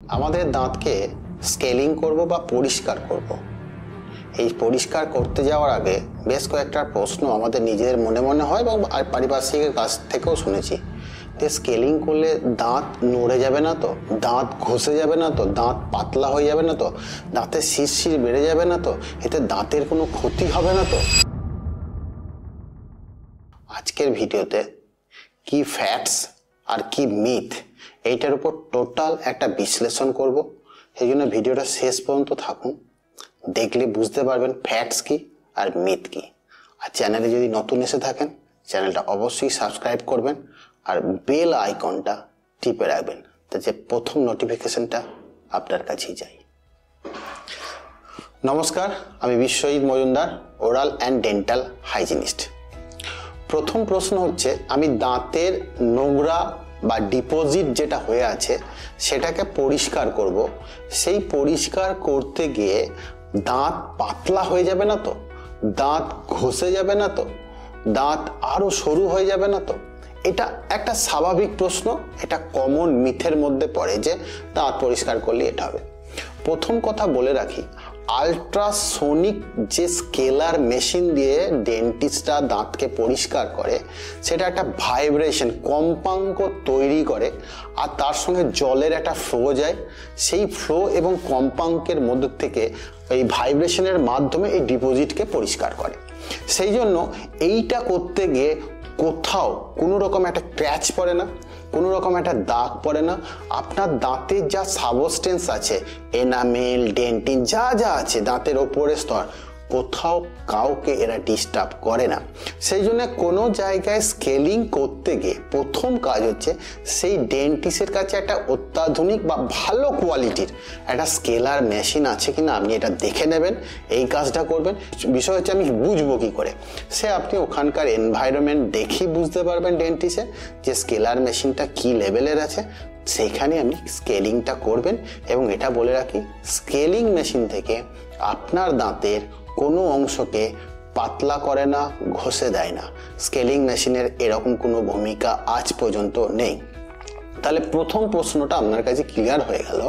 আমাদের দাঁতকে স্কেলিং করব বা পরিষ্কার করব। এই পরিষ্কার করতে যাওয়ার আগে বেশ কয়েকটা প্রশ্ন আমাদের নিজের মনে মনে হয় এবং পারিপার্শ্বিকের কাছ থেকেও শুনেছি যে স্কেলিং করলে দাঁত নড়ে যাবে না তো, দাঁত ঘষে যাবে না তো, দাঁত পাতলা হয়ে যাবে না তো, দাঁতের শিরশির বেড়ে যাবে না তো, এতে দাঁতের কোনো ক্ষতি হবে না তো। আজকের ভিডিওতে কি ফ্যাক্টস আর কি মিথ এইটার উপর টোটাল একটা বিশ্লেষণ করব। সেই জন্য ভিডিওটা শেষ পর্যন্ত থাকুন, দেখলে বুঝতে পারবেন ফ্যাক্টস কি আর মিথ কি। আর চ্যানেলে যদি নতুন এসে থাকেন চ্যানেলটা অবশ্যই সাবস্ক্রাইব করবেন আর বেল আইকনটা টিপে রাখবেন, যাতে প্রথম নোটিফিকেশনটা আপনার কাছেই যায়। নমস্কার, আমি Biswajit Majumdar, oral and dental hygienist. প্রথম প্রশ্ন হচ্ছে, আমি দাঁতের নোংরা বা ডিপোজিট যেটা হয়ে আছে সেটাকে পরিষ্কার করব। সেই পরিষ্কার করতে গিয়ে দাঁত পাতলা হয়ে যাবে না তো, দাঁত ঘষে যাবে না তো, দাঁত আরো সরু হয়ে যাবে না তো? এটা একটা স্বাভাবিক প্রশ্ন, এটা কমন মিথের মধ্যে পড়ে যে দাঁত পরিষ্কার করলে এটা হবে। প্রথম কথা বলে রাখি, আল্ট্রাসোনিক যে স্কেলার মেশিন দিয়ে ডেন্টিস্টরা দাঁতকে পরিষ্কার করে সেটা একটা ভাইব্রেশন কম্পাঙ্ক তৈরি করে, আর তার সঙ্গে জলের একটা ফ্লো যায়। সেই ফ্লো এবং কম্পাঙ্কের মধ্যে থেকে এই ভাইব্রেশনের মাধ্যমে এই ডিপোজিটকে পরিষ্কার করে। সেই জন্য এইটা করতে গিয়ে কোথাও কোনো রকম একটা ক্র্যাচ পড়ে না, কোনো রকম একটা দাগ পড়ে না। আপনার দাঁতের যা সাবস্টেন্স আছে, এনামেল, ডেন্টিন যা যা আছে দাঁতের ওপরের স্তর, কোথাও কাউকে এরা ডিস্টার্ব করে না। সেই জন্য কোনো জায়গায় স্কেলিং করতে গিয়ে প্রথম কাজ হচ্ছে সেই ডেন্টিস্টের কাছে একটা অত্যাধুনিক বা ভালো কোয়ালিটির একটা স্কেলার মেশিন আছে কিনা আপনি এটা দেখে নেবেন, এই কাজটা করবেন। বিষয় হচ্ছে আমি বুঝবো কি করে, সে আপনি ওখানকার এনভায়রনমেন্ট দেখেই বুঝতে পারবেন ডেন্টিস্টে যে স্কেলার মেশিনটা কি লেভেলের আছে, সেখানে আপনি স্কেলিংটা করবেন। এবং এটা বলে রাখি, স্কেলিং মেশিন থেকে আপনার দাঁতের কোনো অংশকে পাতলা করে না, ঘষে দেয় না। স্কেলিং মেশিনের এরকম কোনো ভূমিকা আজ পর্যন্ত নেই। তাহলে প্রথম প্রশ্নটা আপনার কাছে ক্লিয়ার হয়ে গেল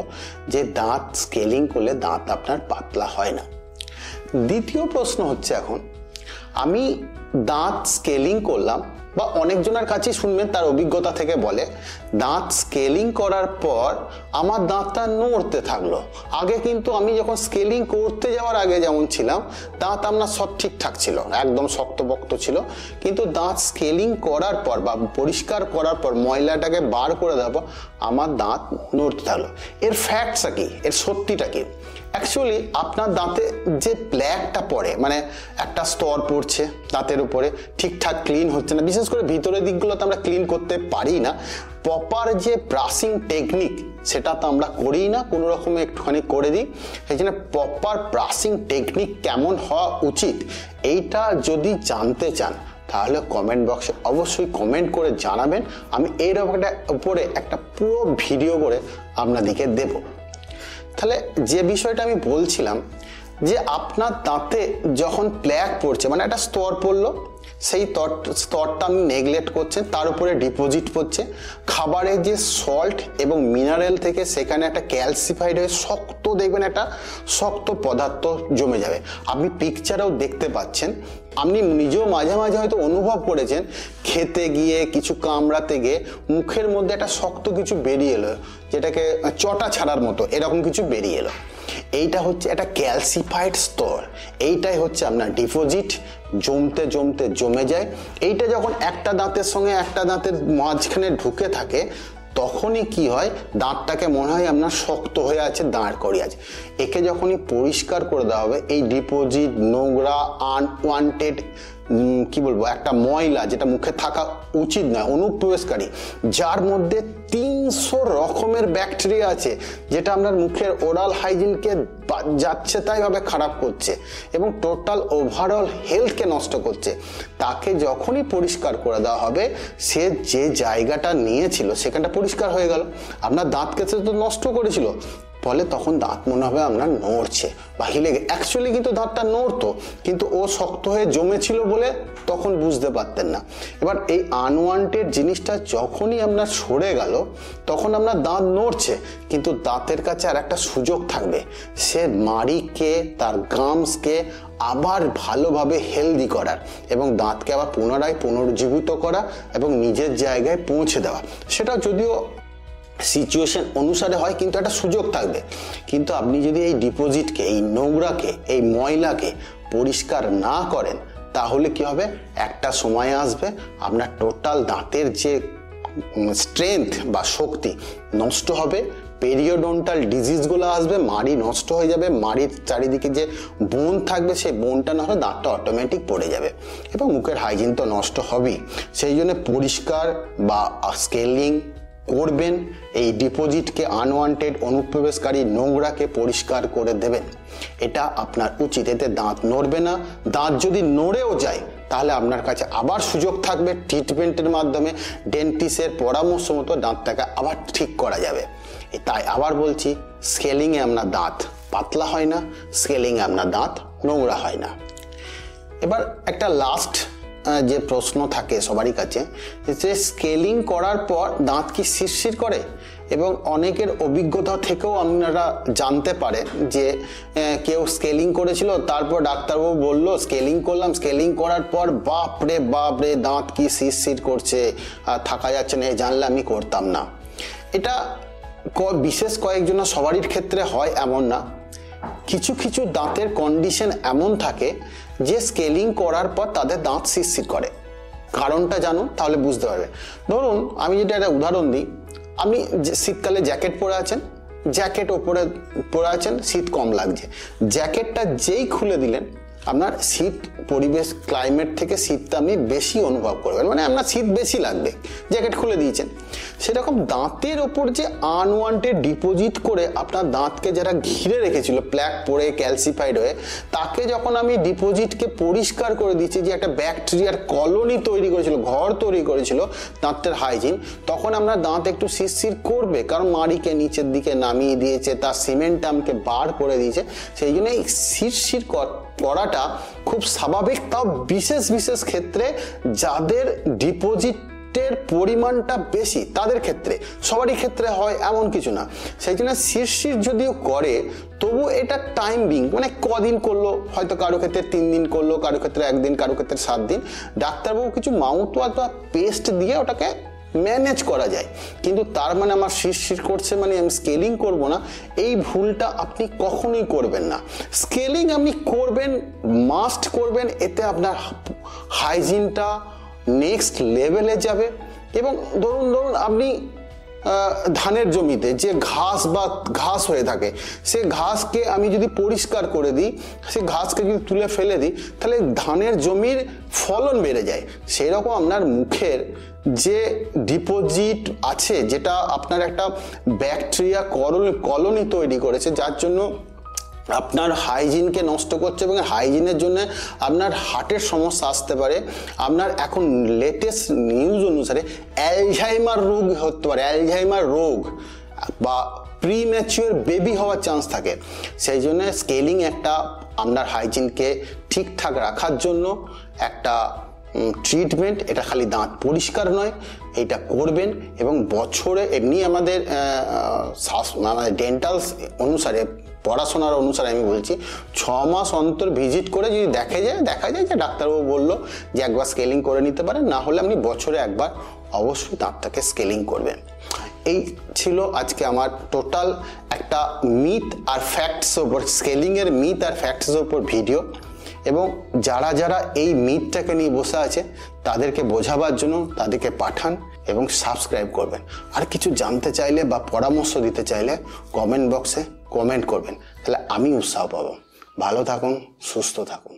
যে দাঁত স্কেলিং করলে দাঁত আপনার পাতলা হয় না। দ্বিতীয় প্রশ্ন হচ্ছে, এখন আমি দাঁত স্কেলিং করলাম, বা অনেকজনের কাছেই শুনবেন তার অভিজ্ঞতা থেকে বলে, দাঁত স্কেলিং করার পর আমার দাঁতটা নড়তে থাকলো। আগে কিন্তু আমি যখন স্কেলিং করতে যাওয়ার আগে যেমন ছিলাম, দাঁত আপনার সব ঠিকঠাক ছিল, একদম শক্তপোক্ত ছিল, কিন্তু দাঁত স্কেলিং করার পর বা পরিষ্কার করার পর ময়লাটাকে বার করে দেওয়ার পর আমার দাঁত নড়তে থাকলো। এর ফ্যাক্টসটা কি, এর সত্যিটা কি? অ্যাকচুয়ালি আপনার দাঁতে যে প্ল্যাকটা পড়ে, মানে একটা স্তর পড়ছে দাঁতের উপরে, ঠিকঠাক ক্লিন হচ্ছে না, বিশেষ করে ভিতরের দিকগুলোতে আমরা ক্লিন করতে পারি না। প্রপার যে ব্রাশিং টেকনিক সেটা তো আমরা করি না, কোনো রকমে একটুখানি করে দিই। সেই জন্য প্রপার ব্রাশিং টেকনিক কেমন হওয়া উচিত এইটা যদি জানতে চান তাহলে কমেন্ট বক্সে অবশ্যই কমেন্ট করে জানাবেন। আমি এইরকম একটা উপরে একটা পুরো ভিডিও করে আপনাদেরকে দেব। তাহলে যে বিষয়টা আমি বলছিলাম যে আপনার দাঁতে যখন প্ল্যাক পড়ছে, মানে একটা স্তর পড়লো, সেই স্তরটা আপনি নেগলেক্ট করছেন, তার উপরে ডিপোজিট পড়ছে, খাবারে যে সল্ট এবং মিনারেল থেকে সেখানে একটা ক্যালসিফাইড হয়ে শক্ত, দেখবেন একটা শক্ত পদার্থ জমে যাবে। আপনি পিকচারেও দেখতে পাচ্ছেন, আপনি নিজেও মাঝে মাঝে হয়তো অনুভব করেছেন, খেতে গিয়ে কিছু কামড়াতে গিয়ে মুখের মধ্যে একটা শক্ত কিছু বেরিয়ে এলো, যেটাকে চটা ছাড়ার মতো এরকম কিছু বেরিয়ে এলো। এইটা হচ্ছে একটা ক্যালসিফাইড স্তর, এইটাই হচ্ছে আপনার ডিপোজিট, জমতে জমতে জমে যায়। এইটা যখন একটা দাঁতের সঙ্গে একটা দাঁতের মাঝখানে ঢুকে থাকে তখনই কি হয়, দাঁতটাকে মনে হয় আপনার শক্ত হয়ে আছে, দাঁড় করিয়ে আছে। একে যখনই পরিষ্কার করে দেওয়া হবে, এই ডিপোজিট, নোংরা, আনওয়ান্টেড কি বলবো, একটা ময়লা যেটা মুখে থাকা উচিত নয়, অনুপ্রবেশকারী, যার মধ্যে 300 রকমের ব্যাকটেরিয়া আছে, যেটা আপনার মুখের ওরাল হাইজিনকে যাচ্ছে তাই ভাবে খারাপ করছে এবং টোটাল ওভারঅল হেলথকে নষ্ট করছে, তাকে যখনই পরিষ্কার করে দেওয়া হবে, সে যে জায়গাটা নিয়েছিল সেখানটা পরিষ্কার হয়ে গেল। আপনার দাঁতকে তো নষ্ট করেছিল, ফলে তখন দাঁত মনে হবে আপনার নড়ছে বা হিলে গেছে। অ্যাকচুয়ালি কিন্তু দাঁতটা নড়তো, কিন্তু ও শক্ত হয়ে জমেছিল বলে তখন বুঝতে পারতেন না। এবার এই আনওয়ান্টেড জিনিসটা যখনই আপনার সরে গেল তখন আপনার দাঁত নড়ছে, কিন্তু দাঁতের কাছে আর একটা সুযোগ থাকবে, সে মাড়িকে, তার গামসকে আবার ভালোভাবে হেলদি করার এবং দাঁতকে আবার পুনরায় পুনরুজ্জীবিত করা এবং নিজের জায়গায় পৌঁছে দেওয়া। সেটা যদিও সিচুয়েশন অনুসারে হয়, কিন্তু একটা সুযোগ থাকবে। কিন্তু আপনি যদি এই ডিপোজিটকে, এই নোংরাকে, এই ময়লাকে পরিষ্কার না করেন, তাহলে কি হবে, একটা সময় আসবে আপনার টোটাল দাঁতের যে স্ট্রেংথ বা শক্তি নষ্ট হবে, পেরিওডন্টাল ডিজিজগুলো আসবে, মাড়ি নষ্ট হয়ে যাবে, মাড়ির চারিদিকে যে বোন থাকবে সেই বোনটা না হলে দাঁতটা অটোমেটিক পড়ে যাবে এবং মুখের হাইজিন তো নষ্ট হবেই। সেই জন্য পরিষ্কার বা স্কেলিং করবেন, এই ডিপোজিটকে, আনওয়ান্টেড অনুপ্রবেশকারী নোংরাকে পরিষ্কার করে দেবেন, এটা আপনার উচিত। এতে দাঁত নড়বে না। দাঁত যদি নড়েও যায় তাহলে আপনার কাছে আবার সুযোগ থাকবে ট্রিটমেন্টের মাধ্যমে, ডেন্টিস্টের পরামর্শ মতো দাঁতটাকে আবার ঠিক করা যাবে। তাই আবার বলছি, স্কেলিংয়ে আপনার দাঁত পাতলা হয় না, স্কেলিংয়ে আপনার দাঁত নোংরা হয় না। এবার একটা লাস্ট যে প্রশ্ন থাকে সবারই কাছে, যে স্কেলিং করার পর দাঁত কি শিরশির করে? এবং অনেকের অভিজ্ঞতা থেকেও আপনারা জানতে পারেন যে কেউ স্কেলিং করেছিল, তারপর ডাক্তারবাবু বললো স্কেলিং করলাম, স্কেলিং করার পর বাপরে বাপরে দাঁত কি শিরশির করছে, থাকা যাচ্ছে না, জানলে আমি করতাম না। এটা বিশেষ কয়েকজনের সবারই ক্ষেত্রে হয় এমন না। কিছু কিছু দাঁতের কন্ডিশন এমন থাকে যে স্কেলিং করার পর তাদের দাঁত শিরশির করে। কারণটা জানুন, তাহলে বুঝতে পারবে। ধরুন আমি যদি একটা উদাহরণ দিই, আপনি শীতকালে জ্যাকেট পরে আছেন, জ্যাকেট ওপরে পরে আছেন, শীত কম লাগছে, জ্যাকেটটা যেই খুলে দিলেন আপনার শীত, পরিবেশ, ক্লাইমেট থেকে শীতটা আপনি বেশি অনুভব করবেন, মানে আপনার শীত বেশি লাগবে, জ্যাকেট খুলে দিয়েছেন। সেরকম দাঁতের ওপর যে আনওয়ান্টেড ডিপোজিট করে আপনার দাঁতকে যারা ঘিরে রেখেছিল প্ল্যাক পড়ে, ক্যালসিফাইড হয়ে, তাকে যখন আমি ডিপোজিটকে পরিষ্কার করে দিচ্ছি, যে একটা ব্যাকটেরিয়ার কলোনি তৈরি করেছিল, ঘর তৈরি করেছিল দাঁতের হাইজিন, তখন আপনার দাঁত একটু শিরশির করবে, কারণ মাড়িকে নিচের দিকে নামিয়ে দিয়েছে, তার সিমেন্ট আমাকে বার করে দিয়েছে। সেই জন্য এই শিরশির করাটা খুব স্বাভাবিক। তাও বিশেষ বিশেষ ক্ষেত্রে যাদের ডিপোজিটের পরিমাণটা বেশি তাদের ক্ষেত্রে, সবারই ক্ষেত্রে হয় এমন কিছু না। সেই জন্য শিরশির যদিও করে, তবু এটা টাইমিং, মানে কদিন করলো, হয়তো কারো ক্ষেত্রে 3 দিন করলো, কারো ক্ষেত্রে 1 দিন, কারো ক্ষেত্রে 7 দিন। ডাক্তারবাবু কিছু মাউথওয়াশ বা পেস্ট দিয়ে ওটাকে ম্যানেজ করা যায়। কিন্তু তার মানে আমার শিরশির করছে মানে আমি স্কেলিং করব না, এই ভুলটা আপনি কখনোই করবেন না। স্কেলিং আপনি করবেন, মাস্ট করবেন, এতে আপনার হাইজিনটা নেক্সট লেভেলে যাবে। এবং ধরুন আপনি ধানের জমিতে যে ঘাস হয়ে থাকে, সে ঘাসকে আমি যদি পরিষ্কার করে দিই, সে ঘাসকে যদি তুলে ফেলে দিই, তাহলে ধানের জমির ফলন বেড়ে যায়। সেই রকম আপনার মুখের যে ডিপোজিট আছে, যেটা আপনার একটা ব্যাকটেরিয়া কলোনি তৈরি করেছে, যার জন্য আপনার হাইজিনকে নষ্ট করছে এবং হাইজিনের জন্য আপনার হার্টের সমস্যা আসতে পারে। আপনার এখন লেটেস্ট নিউজ অনুসারে অ্যালঝাইমার রোগ হতে পারে, অ্যালঝাইমার রোগ বা প্রিম্যাচিওর বেবি হওয়ার চান্স থাকে। সেই জন্য স্কেলিং একটা আপনার হাইজিনকে ঠিকঠাক রাখার জন্য একটা ট্রিটমেন্ট। এটা খালি দাঁত পরিষ্কার নয়, এটা করবেন। এবং বছরে এমনি আমাদের ডেন্টাল অনুসারে, পড়াশোনার অনুসারে আমি বলছি, 6 মাস অন্তর ভিজিট করে যদি দেখা যায় যে ডাক্তারবাবু বললো যে একবার স্কেলিং করে নিতে পারেন, না হলে আপনি বছরে একবার অবশ্যই দাঁতটাকে স্কেলিং করবেন। এই ছিল আজকে আমার টোটাল একটা মিথ আর ফ্যাক্টস ওপর, স্কেলিংয়ের মিথ আর ফ্যাক্টসের ওপর ভিডিও। এবং যারা এই মিথটাকে নিয়ে বসে আছে তাদেরকে বোঝাবার জন্য তাদেরকে পাঠান এবং সাবস্ক্রাইব করবেন। আর কিছু জানতে চাইলে বা পরামর্শ দিতে চাইলে কমেন্ট বক্সে কমেন্ট করবেন, তাহলে আমি উৎসাহ পাবো। ভালো থাকুন, সুস্থ থাকুন।